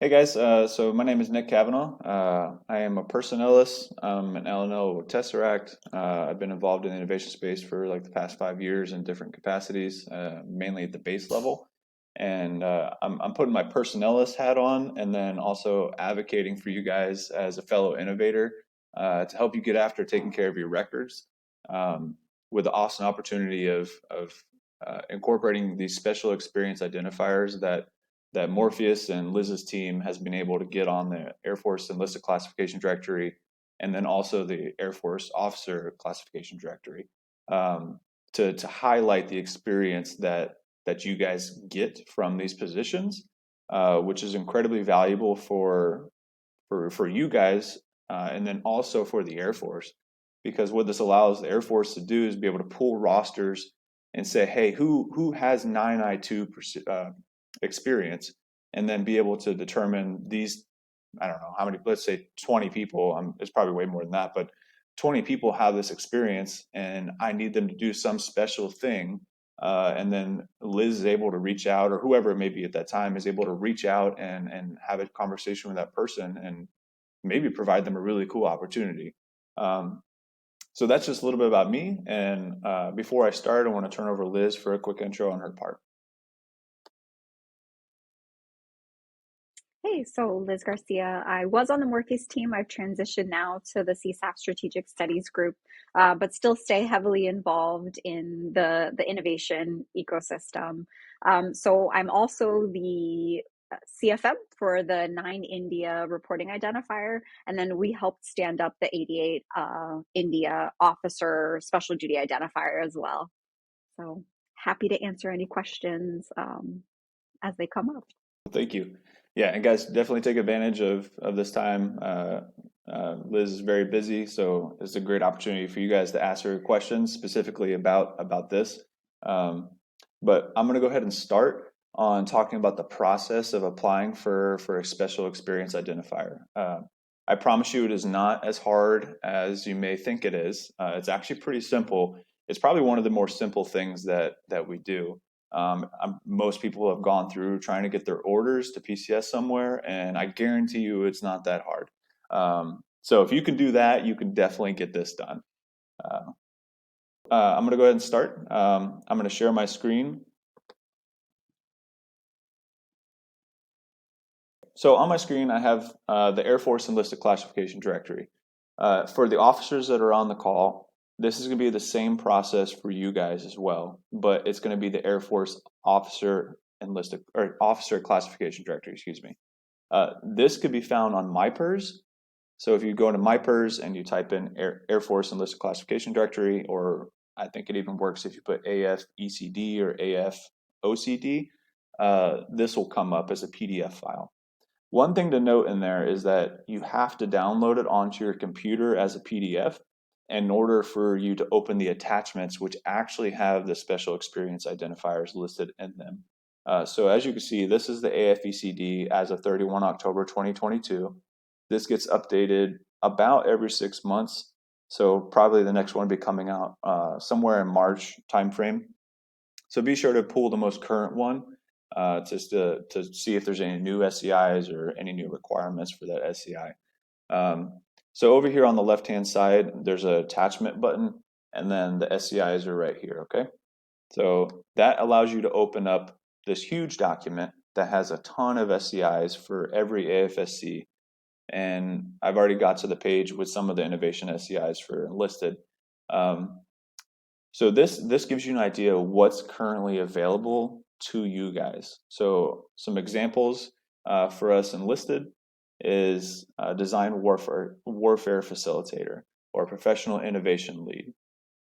Hey guys, so my name is Nick Cavanaugh. I am a personnelist, an LNO Tesseract. I've been involved in the innovation space for like the past 5 years in different capacities, mainly at the base level. And I'm putting my personnelist hat on and then also advocating for you guys as a fellow innovator to help you get after taking care of your records with the awesome opportunity of incorporating these special experience identifiers that Morpheus and Liz's team has been able to get on the Air Force Enlisted Classification Directory, and then also the Air Force Officer Classification Directory, to highlight the experience that you guys get from these positions, which is incredibly valuable for you guys, and then also for the Air Force, because what this allows the Air Force to do is be able to pull rosters and say, hey, who has 9I2 experience, and then be able to determine these, I don't know how many, let's say 20 people, it's probably way more than that, but 20 people have this experience and I need them to do some special thing. And then Liz is able to reach out, or whoever it may be at that time is able to reach out and have a conversation with that person and maybe provide them a really cool opportunity. So that's just a little bit about me. And before I start, I want to turn over to Liz for a quick intro on her part. Hey, so Liz Garcia. I was on the Morpheus team. I've transitioned now to the CSAF Strategic Studies group, but still stay heavily involved in the innovation ecosystem. So I'm also the CFM for the 9 India reporting identifier, and then we helped stand up the 88 India officer special duty identifier as well. So happy to answer any questions as they come up. Thank you. Yeah, and guys, definitely take advantage of this time. Liz is very busy, so it's a great opportunity for you guys to ask her questions specifically about this. But I'm going to go ahead and start on talking about the process of applying for a special experience identifier. I promise you, it is not as hard as you may think it is. It's actually pretty simple. It's probably one of the more simple things that we do. Most people have gone through trying to get their orders to PCS somewhere, and I guarantee you it's not that hard. So if you can do that, you can definitely get this done. I'm going to go ahead and start. I'm going to share my screen. So on my screen, I have the Air Force Enlisted Classification Directory. For the officers that are on the call, this is going to be the same process for you guys as well, but it's going to be the Air Force Officer Enlisted or Officer Classification Directory, excuse me. This could be found on MyPERS. So if you go into MyPERS and you type in Air Force Enlisted Classification Directory, or I think it even works if you put AF-ECD or AF-OCD, this will come up as a PDF file. One thing to note in there is that you have to download it onto your computer as a PDF in order for you to open the attachments, which actually have the special experience identifiers listed in them. So as you can see, this is the AFECD as of 31 October 2022. This gets updated about every 6 months. So probably the next one will be coming out somewhere in March timeframe. So be sure to pull the most current one just to see if there's any new SEIs or any new requirements for that SEI. So over here on the left-hand side, there's an attachment button, and then the SEIs are right here, okay? So that allows you to open up this huge document that has a ton of SEIs for every AFSC. And I've already got to the page with some of the innovation SEIs for enlisted. So this gives you an idea of what's currently available to you guys. So some examples for us enlisted is a design warfare facilitator or professional innovation lead.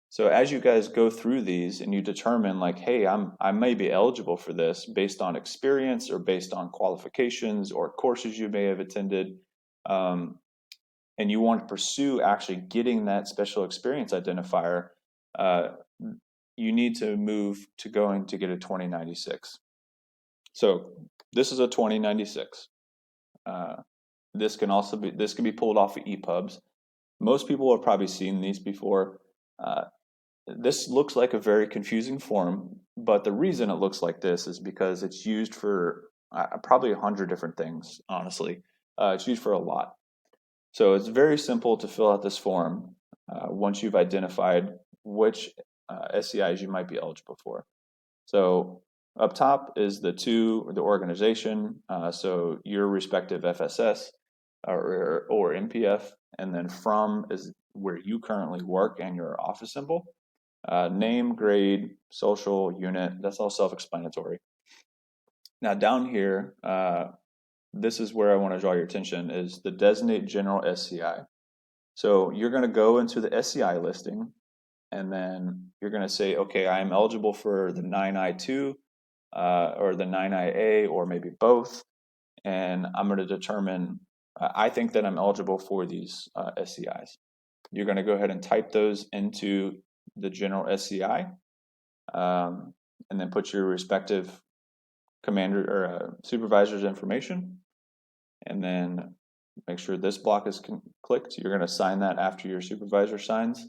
So as you guys go through these and you determine like, hey, I may be eligible for this based on experience or based on qualifications or courses you may have attended, and you want to pursue actually getting that special experience identifier, you need to move to going to get a 2096. So this is a 2096. This can be pulled off of EPUBs. Most people have probably seen these before. This looks like a very confusing form, but the reason it looks like this is because it's used for probably 100 different things, honestly. It's used for a lot. So it's very simple to fill out this form once you've identified which SEIs you might be eligible for. So up top is the organization, so your respective FSS or MPF, and then from is where you currently work and your office symbol. Name, grade, social, unit, that's all self-explanatory. Now down here, this is where I want to draw your attention, is the designate general SCI. So you're going to go into the SCI listing, and then you're going to say, okay, I am eligible for the 9I2 or the 9IA, or maybe both, and I'm going to determine, I think that I'm eligible for these SCIs. You're going to go ahead and type those into the general SCI, and then put your respective commander or supervisor's information, and then make sure this block is clicked. You're going to sign that after your supervisor signs.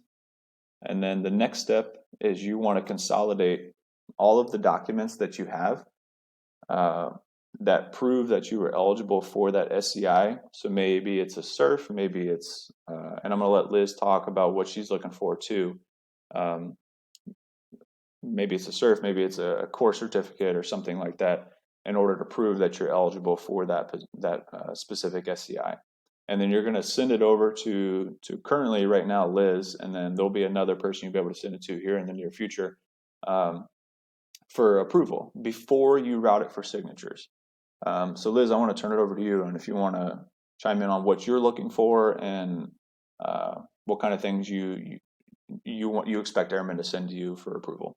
And then the next step is you want to consolidate all of the documents that you have that prove that you are eligible for that SCI. So maybe it's a CERF, maybe it's, and I'm going to let Liz talk about what she's looking for too. Maybe it's a CERF, maybe it's a core certificate or something like that, in order to prove that you're eligible for that specific SCI. And then you're going to send it over to currently right now Liz, and then there'll be another person you'll be able to send it to here in the near future for approval before you route it for signatures. So Liz, I want to turn it over to you, and if you want to chime in on what you're looking for and what kind of things you expect airmen to send to you for approval.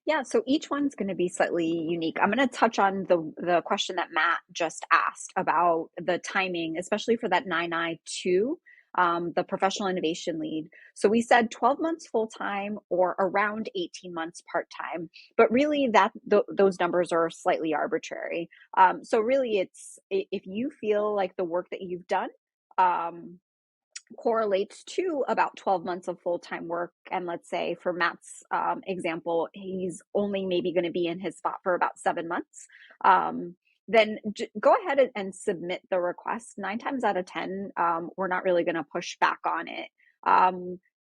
Yeah, so each one's going to be slightly unique. I'm going to touch on the question that Matt just asked about the timing, especially for that 9I2, the professional innovation lead. So we said 12 months full-time or around 18 months part-time, but really those numbers are slightly arbitrary. So really it's, if you feel like the work that you've done correlates to about 12 months of full-time work, and let's say for Matt's example, he's only maybe going to be in his spot for about 7 months, then go ahead and submit the request. 9 times out of 10, we're not really going to push back on it.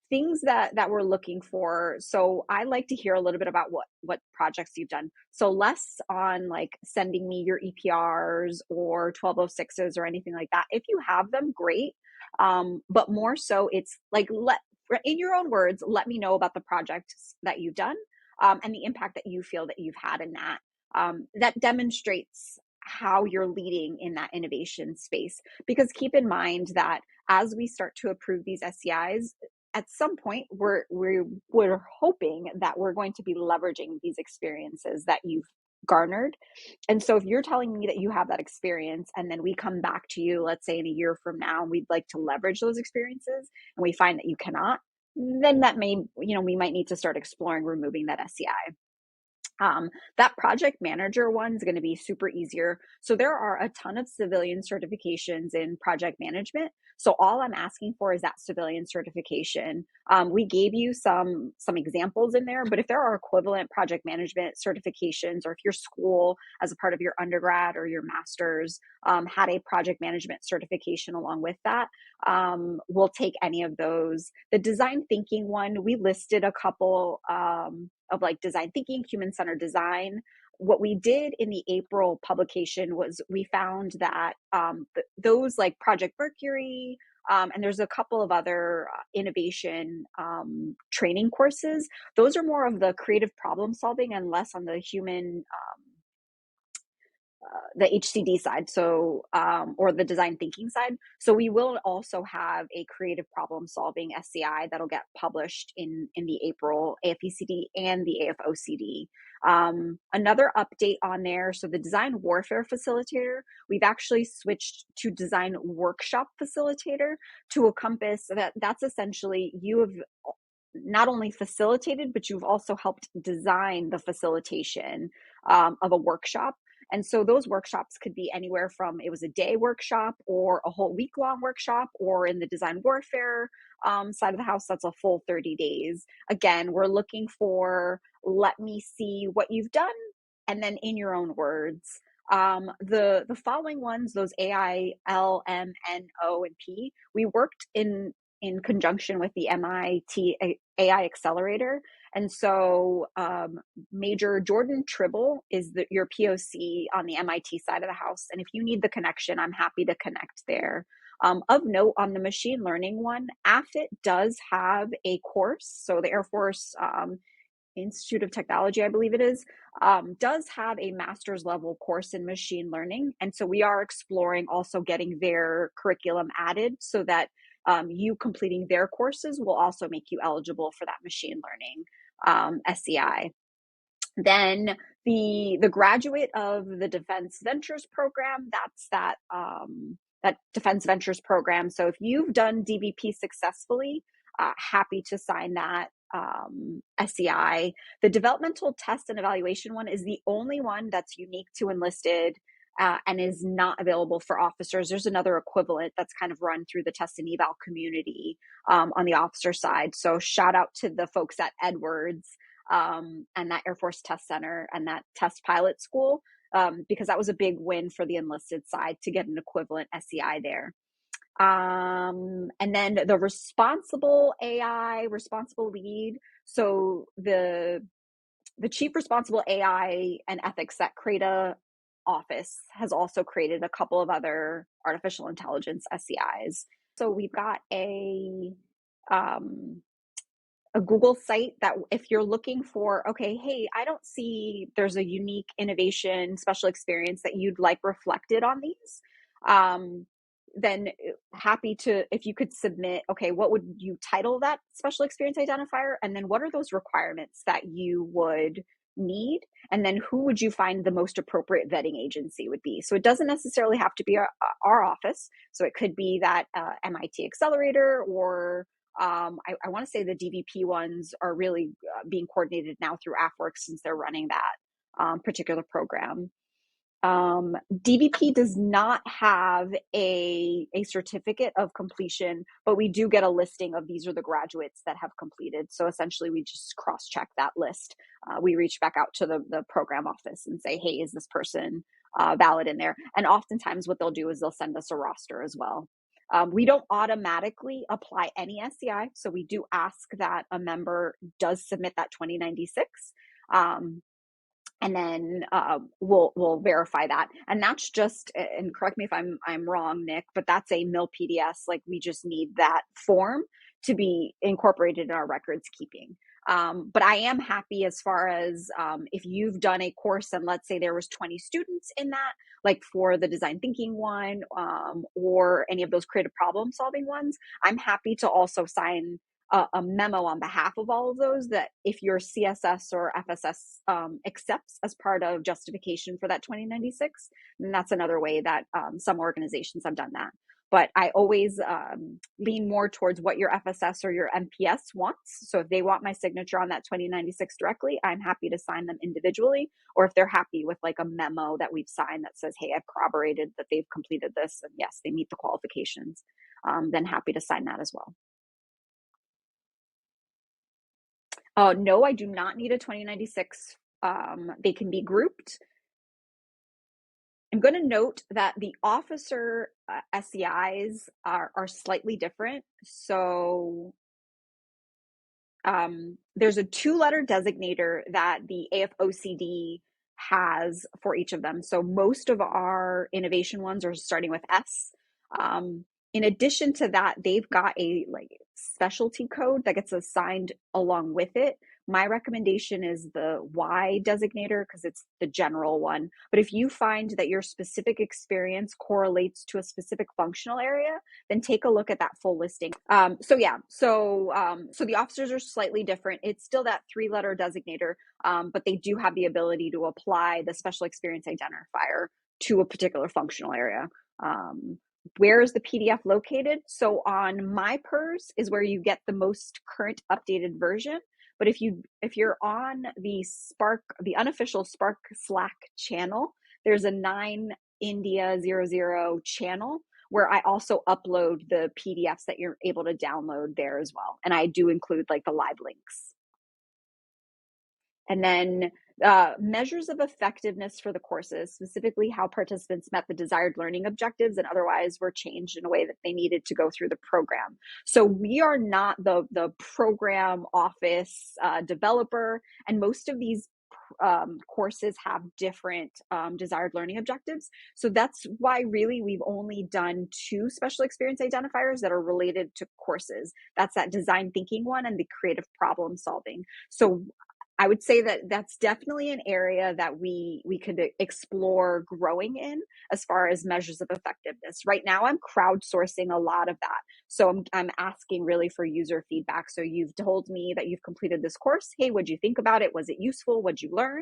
Things that we're looking for. So I like to hear a little bit about what projects you've done. So less on like sending me your EPRs or 1206s or anything like that. If you have them, great. But more so it's like, in your own words, let me know about the projects that you've done, and the impact that you feel that you've had in that. That demonstrates how you're leading in that innovation space. Because keep in mind that as we start to approve these SCIs, at some point we're hoping that we're going to be leveraging these experiences that you've garnered. And so if you're telling me that you have that experience, and then we come back to you, let's say in a year from now, and we'd like to leverage those experiences, and we find that you cannot, then that may, we might need to start exploring removing that SCI. That project manager one is going to be super easier. So there are a ton of civilian certifications in project management. So all I'm asking for is that civilian certification. We gave you some examples in there, but if there are equivalent project management certifications, or if your school as a part of your undergrad or your master's had a project management certification along with that, we'll take any of those. The design thinking one, we listed a couple of like design thinking, human-centered design. What we did in the April publication was we found that those like Project Mercury, and there's a couple of other innovation training courses, those are more of the creative problem solving and less on the human, the HCD side, so or the design thinking side. So we will also have a creative problem solving SCI that'll get published in the April AFECD and the AFOCD. Another update on there, so the design warfare facilitator, we've actually switched to design workshop facilitator to encompass that's essentially you have not only facilitated, but you've also helped design the facilitation of a workshop. And so those workshops could be anywhere from, it was a day workshop or a whole week-long workshop, or in the design warfare side of the house, that's a full 30 days. Again, we're looking for, let me see what you've done and then in your own words. The following ones, those AI, L, M, N, O, and P, we worked in conjunction with the MIT AI Accelerator. And so Major Jordan Tribble is your POC on the MIT side of the house. And if you need the connection, I'm happy to connect there. Of note, on the machine learning one, AFIT does have a course. So the Air Force Institute of Technology, I believe it is, does have a master's level course in machine learning. And so we are exploring also getting their curriculum added so that you completing their courses will also make you eligible for that machine learning SEI. Then the graduate of the Defense Ventures program, that's that Defense Ventures program. So if you've done DVP successfully, happy to sign that SEI. The developmental test and evaluation one is the only one that's unique to enlisted and is not available for officers. There's another equivalent that's kind of run through the test and eval community on the officer side. So shout out to the folks at Edwards and that Air Force Test Center and that test pilot school, because that was a big win for the enlisted side to get an equivalent SEI there. And then the responsible AI, responsible lead. So the chief responsible AI and ethics at CRADA office has also created a couple of other artificial intelligence SEIs. So we've got a Google site that if you're looking for, okay, hey, I don't see there's a unique innovation, special experience that you'd like reflected on these, then happy to, if you could submit, okay, what would you title that special experience identifier? And then what are those requirements that you would need? And then who would you find the most appropriate vetting agency would be? So it doesn't necessarily have to be our office. So it could be that MIT Accelerator, or I want to say the DVP ones are really being coordinated now through AFWorks since they're running that particular program. DVP does not have a certificate of completion, but we do get a listing of these are the graduates that have completed. So essentially we just cross-check that list. We reach back out to the program office and say, hey, is this person valid in there? And oftentimes what they'll do is they'll send us a roster as well. We don't automatically apply any SEI, so we do ask that a member does submit that 2096. And then we'll verify that. And that's just, and correct me if I'm wrong, Nick, but that's a MIL PDS. Like we just need that form to be incorporated in our records keeping. But I am happy as far as if you've done a course and let's say there was 20 students in that, like for the design thinking one or any of those creative problem solving ones, I'm happy to also sign a memo on behalf of all of those that if your CSS or FSS accepts as part of justification for that 2096, then that's another way that some organizations have done that. But I always lean more towards what your FSS or your MPS wants. So if they want my signature on that 2096 directly, I'm happy to sign them individually. Or if they're happy with like a memo that we've signed that says, hey, I've corroborated that they've completed this and yes, they meet the qualifications, then happy to sign that as well. No, I do not need a 2096. They can be grouped. I'm going to note that the officer SEIs are slightly different. So there's a 2-letter designator that the AFOCD has for each of them. So most of our innovation ones are starting with S. In addition to that, they've got a specialty code that gets assigned along with it. My recommendation is the Y designator because it's the general one. But if you find that your specific experience correlates to a specific functional area, then take a look at that full listing. So the officers are slightly different. It's still that 3-letter designator, but they do have the ability to apply the special experience identifier to a particular functional area. Where is the PDF located? So on MyPers is where you get the most current updated version. But if you're on the Spark, the unofficial Spark Slack channel, there's a 9 India 00 channel where I also upload the PDFs that you're able to download there as well. And I do include like the live links. And then Measures of effectiveness for the courses, specifically how participants met the desired learning objectives and otherwise were changed in a way that they needed to go through the program. So we are not the program office developer, and most of these courses have different desired learning objectives. So that's why really we've only done 2 special experience identifiers that are related to courses. That's that design thinking one and the creative problem solving. So I would say that that's definitely an area that we could explore growing in as far as measures of effectiveness. Right now, I'm crowdsourcing a lot of that. So I'm asking really for user feedback. So you've told me that you've completed this course. Hey, what'd you think about it? Was it useful? What'd you learn?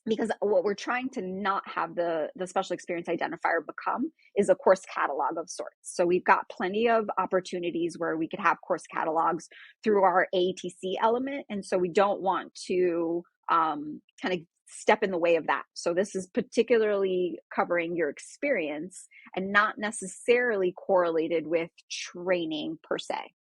Because what we're trying to not have the special experience identifier become is a course catalog of sorts. So we've got plenty of opportunities where we could have course catalogs through our ATC element. And so we don't want to kind of step in the way of that. So this is particularly covering your experience and not necessarily correlated with training per se.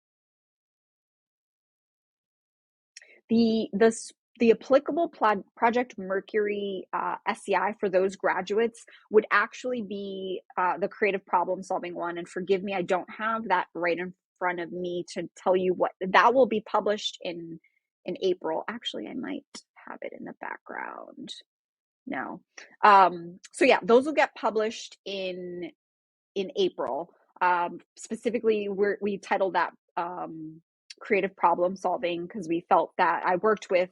The applicable Project Mercury SEI for those graduates would actually be the creative problem solving one. And forgive me, I don't have that right in front of me to tell you what that will be published in April. Actually, I might have it in the background. No. So yeah, those will get published in April. Specifically, we titled that creative problem solving because we felt that I worked with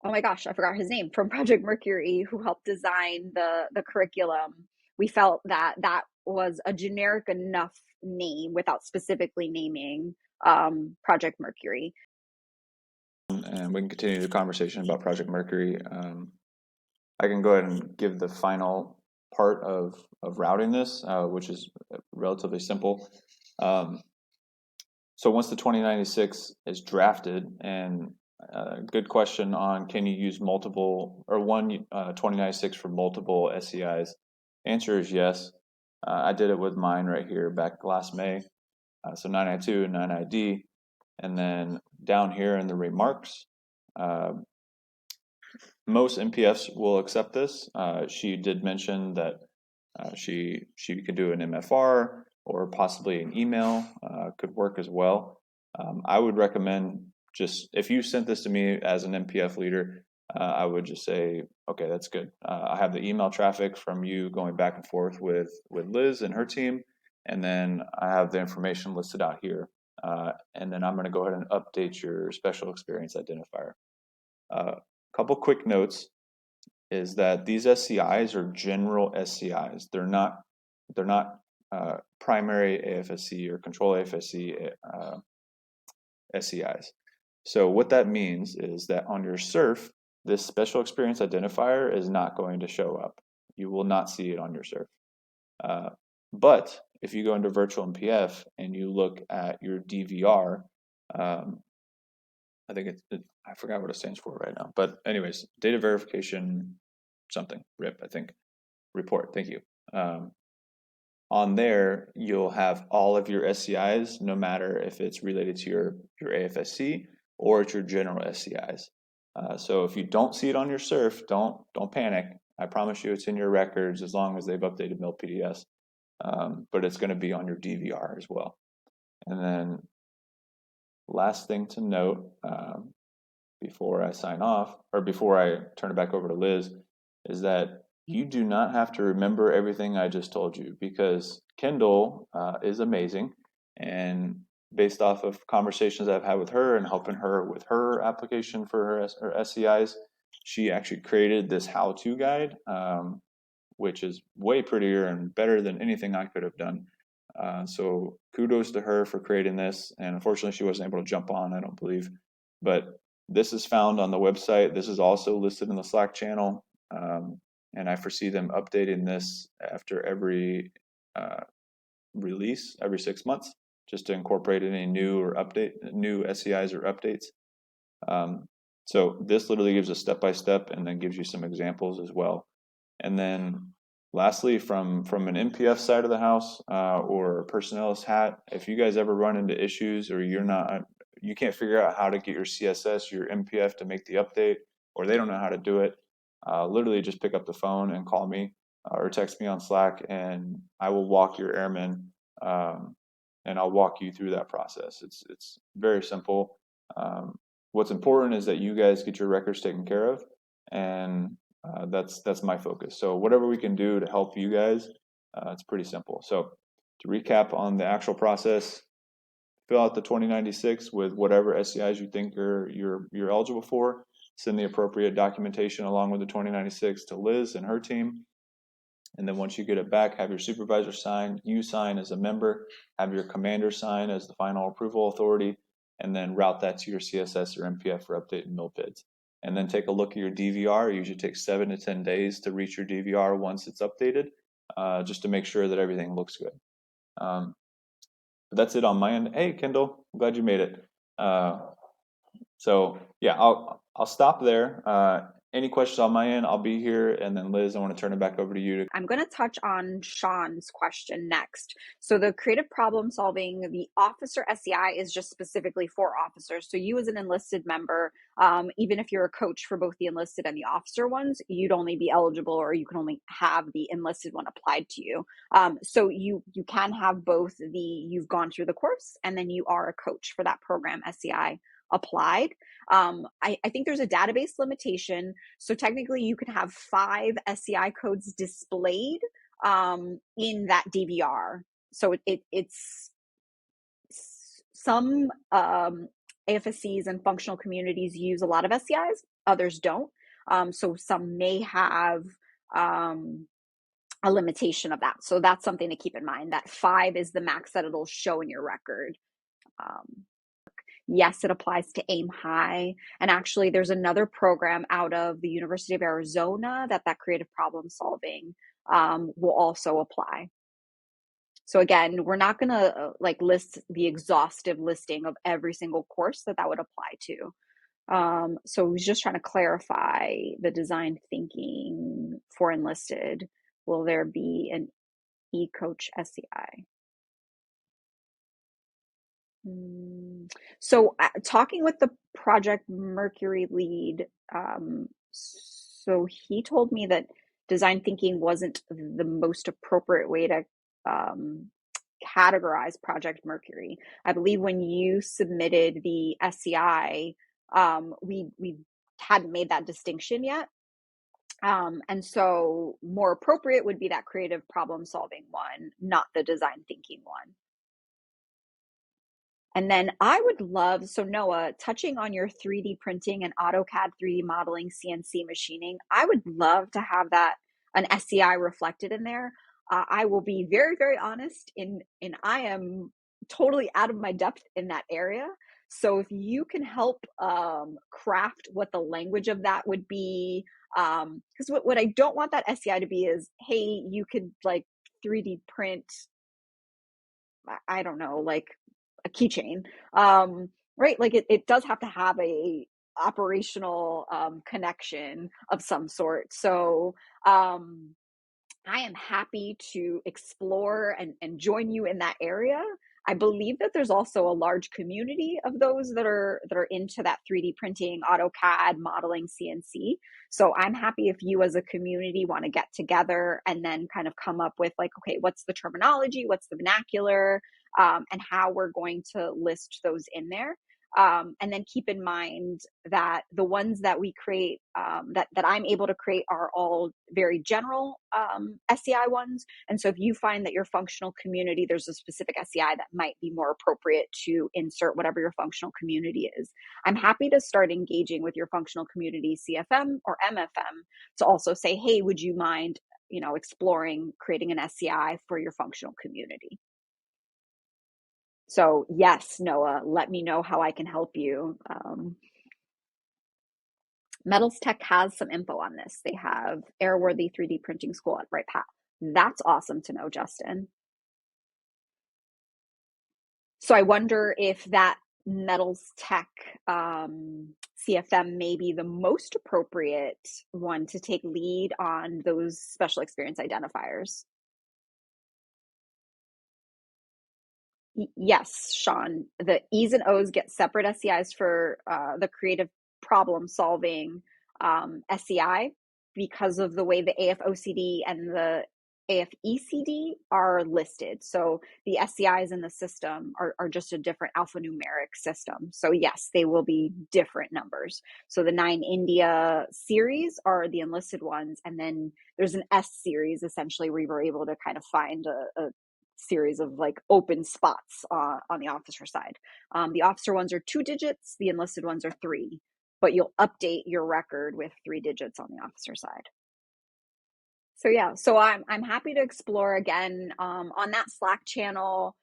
oh my gosh, I forgot his name, from Project Mercury, who helped design the curriculum. We felt that that was a generic enough name without specifically naming Project Mercury. And we can continue the conversation about Project Mercury. I can go ahead and give the final part of routing this, which is relatively simple. So once the 2096 is drafted, and good question on can you use multiple or one 2096 for multiple SEIs? Answer is yes. I did it with mine right here back last May. So 992 and 9ID. And then down here in the remarks, most MPFs will accept this. She did mention that she could do an MFR or possibly an email could work as well. I would recommend just if you sent this to me as an MPF leader, I would just say, okay, that's good. I have the email traffic from you going back and forth with Liz and her team, and then I have the information listed out here. And then I'm going to go ahead and update your special experience identifier. Couple quick notes is that these SEIs are general SEIs. They're not primary AFSC or control AFSC SEIs. So what that means is that on your CERF, this special experience identifier is not going to show up. You will not see it on your CERF. But if you go into virtual MPF and you look at your DVR, I think I forgot what it stands for right now. But anyways, data verification something, RIP, I think. Report, thank you. On there, you'll have all of your SCIs, no matter if it's related to your AFSC or it's your general SCIs. So if you don't see it on your CERF, don't panic. I promise you it's in your records as long as they've updated MIL-PDS. But it's going to be on your DVR as well. And then last thing to note before I sign off, or before I turn it back over to Liz, is that you do not have to remember everything I just told you, because Kendall is amazing, and based off of conversations I've had with her and helping her with her application for her SCIs, she actually created this how-to guide, which is way prettier and better than anything I could have done. So kudos to her for creating this, and unfortunately she wasn't able to jump on, I don't believe, but this is found on the website. This is also listed in the Slack channel, and I foresee them updating this after every release, every 6 months, just to incorporate any new SEIs or updates. So this literally gives a step-by-step and then gives you some examples as well. And then lastly, from an MPF side of the house or a personnel's hat, if you guys ever run into issues or you can't figure out how to get your CSS, your MPF to make the update, or they don't know how to do it, literally just pick up the phone and call me or text me on Slack, and I will walk your airman, and I'll walk you through that process. It's very simple. What's important is that you guys get your records taken care of, and that's my focus. So whatever we can do to help you guys, it's pretty simple. So to recap on the actual process, fill out the 2096 with whatever SEIs you think you're eligible for. Send the appropriate documentation along with the 2096 to Liz and her team. And then once you get it back, have your supervisor sign, you sign as a member, have your commander sign as the final approval authority, and then route that to your CSS or MPF for update in MilPids. And then take a look at your DVR. It usually takes 7 to 10 days to reach your DVR once it's updated, just to make sure that everything looks good. But that's it on my end. Hey, Kendall, I'm glad you made it. So yeah, I'll stop there. Any questions on my end, I'll be here. And then Liz, I want to turn it back over to you. I'm going to touch on Sean's question next. So the creative problem solving, the officer SEI is just specifically for officers. So you as an enlisted member, even if you're a coach for both the enlisted and the officer ones, you'd only be eligible, or you can only have the enlisted one applied to you. So you can have both you've gone through the course and then you are a coach for that program SEI applied. I think there's a database limitation. So technically you can have 5 SEI codes displayed in that DVR. So it's some AFSCs and functional communities use a lot of SEIs, others don't. So some may have a limitation of that. So that's something to keep in mind, that 5 is the max that it'll show in your record. Yes, it applies to Aim High. And actually, there's another program out of the University of Arizona that creative problem solving will also apply. So again, we're not going to list the exhaustive listing of every single course that would apply to. So we're just trying to clarify the design thinking for enlisted. Will there be an eCoach SEI? So talking with the Project Mercury lead, so he told me that design thinking wasn't the most appropriate way to categorize Project Mercury. I believe when you submitted the SEI, we hadn't made that distinction yet. And so more appropriate would be that creative problem solving one, not the design thinking one. And then I would love, so Noah, touching on your 3D printing and AutoCAD 3D modeling, CNC machining, I would love to have that, an SEI reflected in there. I will be very, very honest, and I am totally out of my depth in that area. So if you can help craft what the language of that would be, because what I don't want that SEI to be is, hey, you could 3D print, I don't know, a keychain, right? It does have to have a operational connection of some sort. So I am happy to explore and join you in that area. I believe that there's also a large community of those that are into that 3D printing, AutoCAD, modeling, CNC. So I'm happy if you as a community want to get together and then kind of come up with okay, what's the terminology, what's the vernacular, and how we're going to list those in there. And then keep in mind that the ones that we create, that I'm able to create, are all very general SEI ones. And so if you find that your functional community, there's a specific SEI that might be more appropriate to insert whatever your functional community is, I'm happy to start engaging with your functional community, CFM or MFM, to also say, hey, would you mind, exploring creating an SEI for your functional community? So yes, Noah, let me know how I can help you. Metals Tech has some info on this. They have Airworthy 3D Printing School at Right Path. That's awesome to know, Justin. So I wonder if that Metals Tech CFM may be the most appropriate one to take lead on those special experience identifiers. Yes, Sean. The E's and O's get separate SEIs for the creative problem solving SEI because of the way the AFOCD and the AFECD are listed. So the SEIs in the system are just a different alphanumeric system. So yes, they will be different numbers. So the 9 India series are the enlisted ones, and then there's an S series. Essentially, we were able to kind of find a series of like open spots on the officer side. The officer ones are 2 digits, the enlisted ones are 3, but you'll update your record with 3 digits on the officer side. So yeah, so I'm happy to explore again on that Slack channel.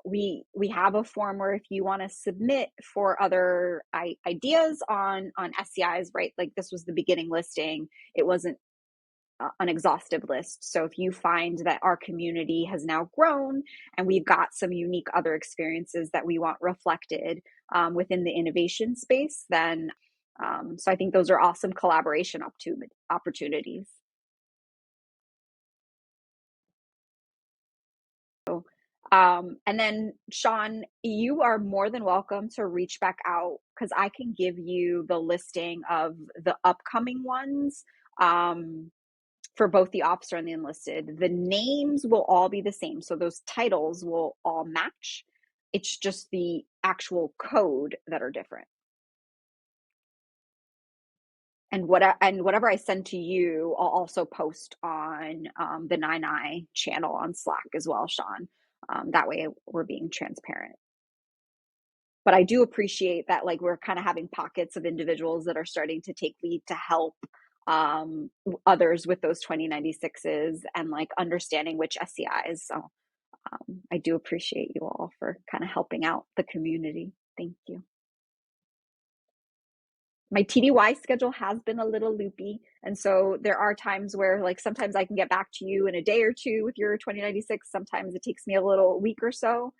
We have a form where if you want to submit for other ideas on SEIs, right? Like this was the beginning listing. It wasn't an exhaustive list. So if you find that our community has now grown and we've got some unique other experiences that we want reflected within the innovation space, then so I think those are awesome collaboration opportunities. And then Sean, you are more than welcome to reach back out because I can give you the listing of the upcoming ones. For both the officer and the enlisted. The names will all be the same. So those titles will all match. It's just the actual code that are different. And whatever I send to you, I'll also post on the 9i channel on Slack as well, Sean. That way we're being transparent. But I do appreciate that, like, we're kind of having pockets of individuals that are starting to take lead to help others with those 2096s and like understanding which SEIs. So I do appreciate you all for kind of helping out the community. Thank you. My TDY schedule has been a little loopy. And so there are times where like sometimes I can get back to you in a day or two with your 2096. Sometimes it takes me a little week or so.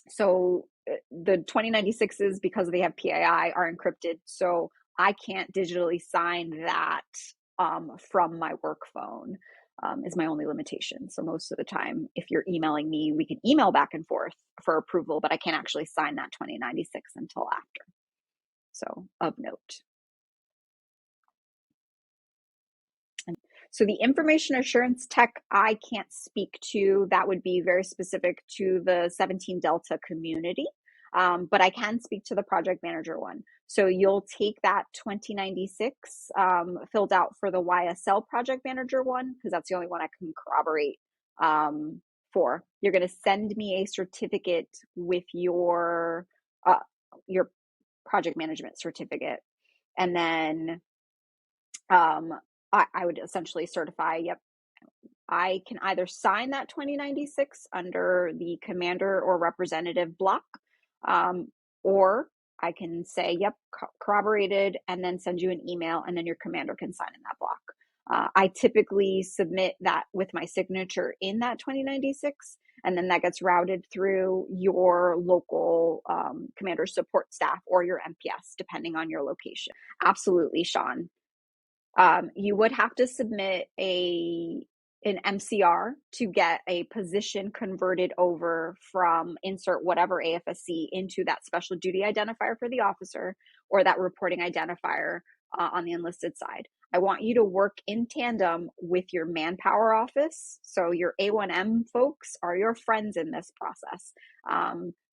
So the 2096s, because they have PII, are encrypted. So I can't digitally sign that from my work phone is my only limitation. So most of the time, if you're emailing me, we can email back and forth for approval, but I can't actually sign that 2096 until after. So of note. So the information assurance tech, I can't speak to. That would be very specific to the 17 Delta community, but I can speak to the project manager one. So you'll take that 2096 filled out for the YSL project manager one, because that's the only one I can corroborate for. You're going to send me a certificate with your project management certificate, and then I would essentially certify, yep, I can either sign that 2096 under the commander or representative block, or I can say, yep, corroborated, and then send you an email, and then your commander can sign in that block. I typically submit that with my signature in that 2096, and then that gets routed through your local commander support staff or your MPS, depending on your location. Absolutely, Sean. You would have to submit an MCR to get a position converted over from insert whatever AFSC into that special duty identifier for the officer or that reporting identifier on the enlisted side. I want you to work in tandem with your manpower office. So your A1M folks are your friends in this process.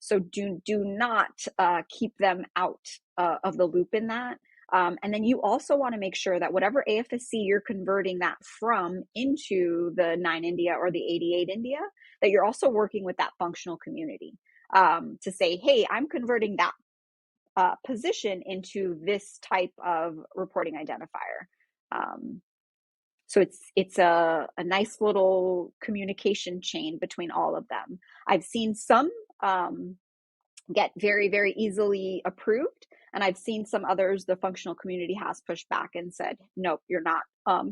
So do not keep them out of the loop in that. And then you also want to make sure that whatever AFSC you're converting that from into the 9 India or the 88 India, that you're also working with that functional community to say, hey, I'm converting that position into this type of reporting identifier. So it's a nice little communication chain between all of them. I've seen some get very, very easily approved. And I've seen some others, the functional community has pushed back and said, nope, you're not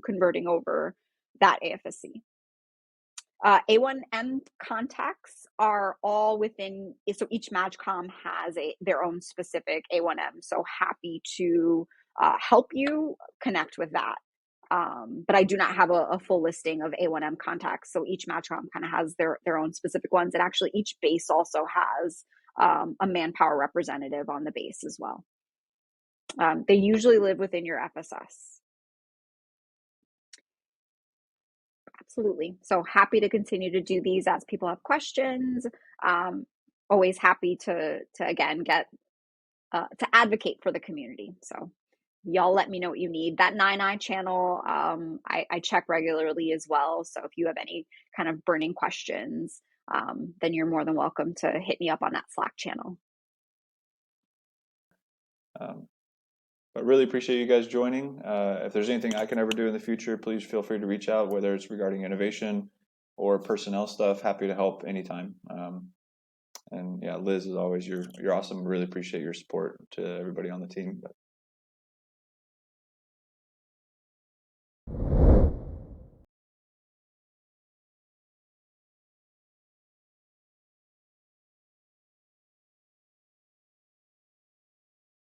converting over that AFSC. A1M contacts are all within, so each MAGCOM has their own specific A1M. So happy to help you connect with that. But I do not have a full listing of A1M contacts. So each MATCOM kind of has their own specific ones. And actually each base also has a manpower representative on the base as well. They usually live within your FSS. Absolutely. So happy to continue to do these as people have questions. Always happy to again get to advocate for the community. So y'all let me know what you need. That 9i channel, I check regularly as well. So if you have any kind of burning questions, then you're more than welcome to hit me up on that Slack channel. But really appreciate you guys joining. If there's anything I can ever do in the future, please feel free to reach out, whether it's regarding innovation or personnel stuff. Happy to help anytime. And yeah, Liz, as always, you're awesome. Really appreciate your support to everybody on the team. But